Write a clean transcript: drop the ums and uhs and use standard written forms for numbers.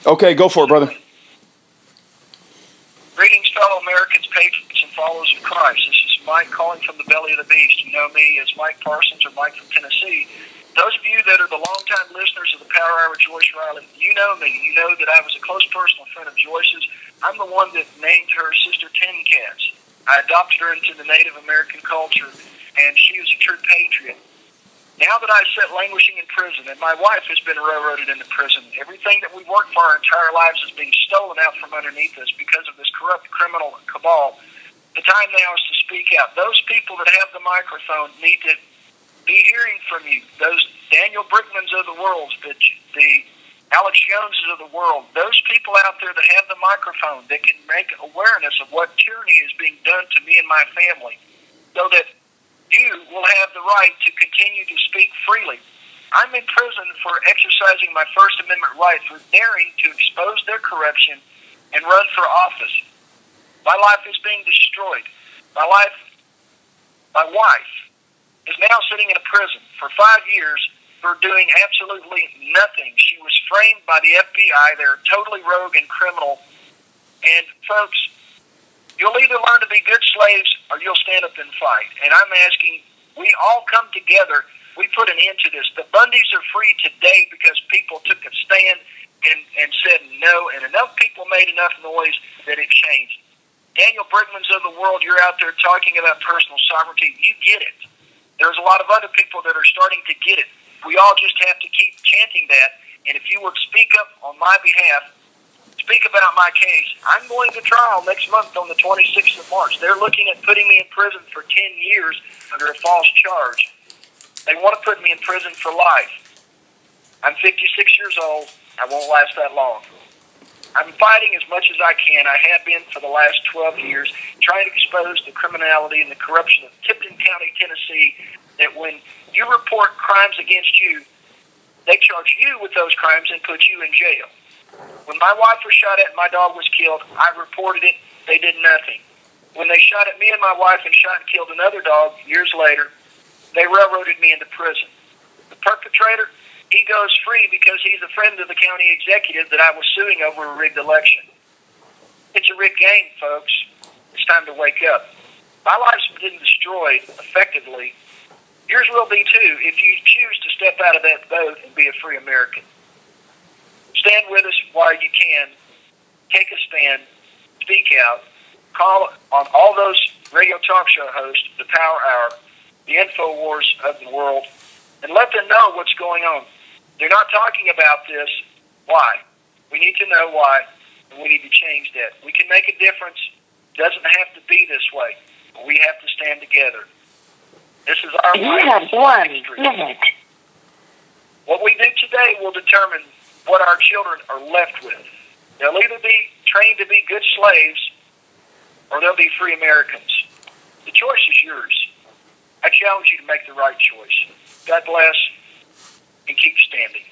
Okay, go for it, brother. Greetings, fellow Americans, patriots, and followers of Christ. This is Mike calling from the belly of the beast. You know me as Mike Parsons or Mike from Tennessee. Those of you that are the longtime listeners of the Power Hour, Joyce Riley, you know me. You know that I was a close personal friend of Joyce's. I'm the one that named her sister Tin Cats. I adopted her into the Native American culture, and she was a true patriot. Now that I sit languishing in prison, and my wife has been railroaded into prison, everything that we worked for our entire lives is being stolen out from underneath us because of this corrupt criminal cabal. The time now is to speak out. Those people that have the microphone need to be hearing from you. Those Daniel Brigmans of the world, the Alex Joneses of the world, those people out there that have the microphone that can make awareness of what tyranny is being done to me and my family, so that you will have the right to continue to speak freely. I'm in prison for exercising my First Amendment right for daring to expose their corruption and run for office. My life is being destroyed. My wife is now sitting in a prison for 5 years for doing absolutely nothing. She was framed by the FBI. They're totally rogue and criminal. And folks, you'll either learn to be good slaves or you'll stand up and fight. And I'm asking, we all come together. We put an end to this. The Bundys are free today because people took a stand and said no, and enough people made enough noise that it changed. Daniel Brigmans of the world, you're out there talking about personal sovereignty. You get it. There's a lot of other people that are starting to get it. We all just have to keep chanting that. And if you would speak up on my behalf, speak about my case. I'm going to trial next month on the 26th of March. They're looking at putting me in prison for 10 years under a false charge. They want to put me in prison for life. I'm 56 years old. I won't last that long. I'm fighting as much as I can. I have been for the last 12 years, trying to expose the criminality and the corruption of Tipton County, Tennessee, that when you report crimes against you, they charge you with those crimes and put you in jail. When my wife was shot at and my dog was killed, I reported it. They did nothing. When they shot at me and my wife and shot and killed another dog years later, they railroaded me into prison. The perpetrator, he goes free because he's a friend of the county executive that I was suing over a rigged election. It's a rigged game, folks. It's time to wake up. My life's been destroyed effectively. Yours will be too if you choose to step out of that boat and be a free American. Stand with us while you can. Take a stand. Speak out. Call on all those radio talk show hosts, the Power Hour, the InfoWars of the world, and let them know what's going on. They're not talking about this. Why? We need to know why, and we need to change that. We can make a difference. It doesn't have to be this way. But we have to stand together. This is our You have 1 minute. What we do today will determine what our children are left with. They'll either be trained to be good slaves or they'll be free Americans. The choice is yours. I challenge you to make the right choice. God bless, and keep standing.